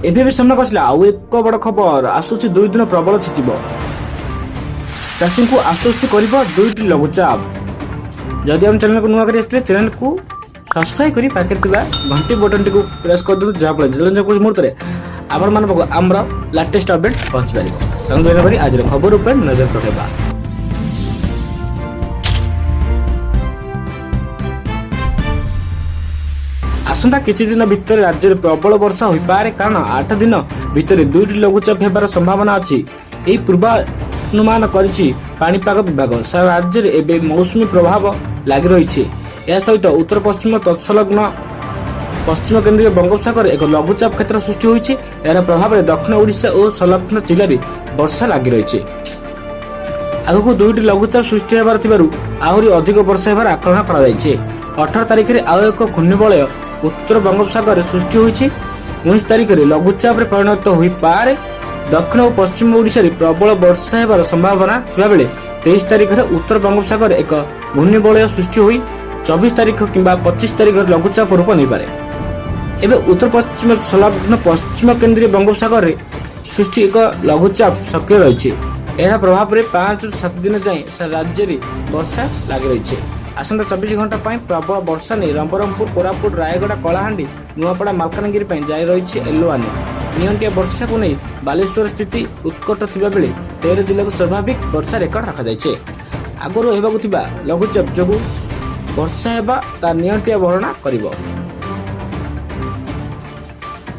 ଏବେ ବି ସାମ୍ନାକୁ ଆସିଲା ଆଉ ଏକ ବଡ଼ ଖବର ଆସୁଛି 2 ଦିନ ପ୍ରବଳ ଛେଚିବ ଚାଷୀଙ୍କୁ ଆଶ୍ୱସ୍ତି କରିବ 2ଟି ଲଘୁଚାପ। ଯଦି ଆମ ଚ୍ୟାନେଲକୁ ନୂଆ କରି ଆସିଥିଲେ ଚ୍ୟାନେଲକୁ ସବସ୍କ୍ରାଇବ୍ କରି ପାଖରେ ଥିବା ଘଣ୍ଟି ବଟନଟିକୁ ପ୍ରେସ୍ କରିଦିଅନ୍ତୁ ଯାହାଫଳରେ ଜଲଞ୍ଜ କୌଣସି ମୁହୂର୍ତ୍ତରେ ଆପଣମାନଙ୍କ ପାଖକୁ ଆମର ଲାଟେଷ୍ଟ ଅପଡେଟ୍ ପହଞ୍ଚିପାରିବ। ତେଣୁ ଦୟାକରି ଆଜିର ଖବର ଉପରେ ନଜର ପକାଇବା। ଆସନ୍ତା କିଛି ଦିନ ଭିତରେ ରାଜ୍ୟରେ ପ୍ରବଳ ବର୍ଷା ହୋଇପାରେ କାରଣ 8 ଦିନ ଭିତରେ 2ଟି ଲଘୁଚାପ ହେବାର ସମ୍ଭାବନା ଅଛି। ଏହି ପୂର୍ବାନୁମାନ କରିଛି ପାଣିପାଗ ବିଭାଗ। ସାରା ରାଜ୍ୟରେ ଏବେ ମୌସୁମୀ ପ୍ରଭାବ ଲାଗି ରହିଛି। ଏହା ସହିତ ଉତ୍ତର ପଶ୍ଚିମ ତତ୍ସଂଲଗ୍ନ ପଶ୍ଚିମ କେନ୍ଦ୍ରୀୟ ବଙ୍ଗୋପସାଗରରେ ଏକ ଲଘୁଚାପ କ୍ଷେତ୍ର ସୃଷ୍ଟି ହୋଇଛି। ଏହାର ପ୍ରଭାବରେ ଦକ୍ଷିଣ ଓଡ଼ିଶା ଓ ସଂଲଗ୍ନ ଜିଲ୍ଲାରେ ବର୍ଷା ଲାଗି ରହିଛି। ଆଗକୁ 2ଟି ଲଘୁଚାପ ସୃଷ୍ଟି ହେବାର ଥିବାରୁ ଆହୁରି ଅଧିକ ବର୍ଷା ହେବାର ଆକଳନ କରାଯାଇଛି। 18 ତାରିଖରେ ଆଉ ଏକ ଘୂର୍ଣ୍ଣିବଳୟ ଉତ୍ତର ବଙ୍ଗୋପସାଗରରେ ସୃଷ୍ଟି ହୋଇଛି। 19 ତାରିଖରେ ଲଘୁଚାପରେ ପରିଣତ ହୋଇପାରେ। ଦକ୍ଷିଣ ଓ ପଶ୍ଚିମ ଓଡ଼ିଶାରେ ପ୍ରବଳ ବର୍ଷା ହେବାର ସମ୍ଭାବନା ଥିବାବେଳେ 23 ତାରିଖରେ ଉତ୍ତର ବଙ୍ଗୋପସାଗରରେ ଏକ ଘୂର୍ଣ୍ଣିବଳୟ ସୃଷ୍ଟି ହୋଇ 24 ତାରିଖ କିମ୍ବା 25 ତାରିଖରେ ଲଘୁଚାପ ରୂପ ନେଇପାରେ। ଏବେ ଉତ୍ତର ପଶ୍ଚିମ ସଂଲଗ୍ନ ପଶ୍ଚିମ କେନ୍ଦ୍ରୀୟ ବଙ୍ଗୋପସାଗରରେ ସୃଷ୍ଟି ଏକ ଲଘୁଚାପ ସକ୍ରିୟ ରହିଛି। ଏହାର ପ୍ରଭାବରେ 5ରୁ 7 ଦିନ ଯାଏଁ ରାଜ୍ୟରେ ବର୍ଷା ଲାଗି ରହିଛି। ଆସନ୍ତା 24 ଘଣ୍ଟା ପାଇଁ ପ୍ରବଳ ବର୍ଷା ନେଇ ନବରଙ୍ଗପୁର, କୋରାପୁଟ, ରାୟଗଡ଼ା, କଳାହାଣ୍ଡି, ନୂଆପଡ଼ା, ମାଲକାନଗିରି ପାଇଁ ଜାରି ରହିଛି ୟେଲୋ ୱାର୍ଣ୍ଣିଂ। ନିଅଣ୍ଟିଆ ବର୍ଷାକୁ ନେଇ ବାଲେଶ୍ୱର ସ୍ଥିତି ଉତ୍କଟ ଥିବାବେଳେ 13 ଜିଲ୍ଲାକୁ ସ୍ୱାଭାବିକ ବର୍ଷା ରେକର୍ଡ ରଖାଯାଇଛି। ଆଗରୁ ହେବାକୁ ଥିବା ଲଘୁଚାପ ଯୋଗୁଁ ବର୍ଷା ହେବା ତା ନିଅଣ୍ଟିଆ ବର୍ଣ୍ଣନା କରିବ।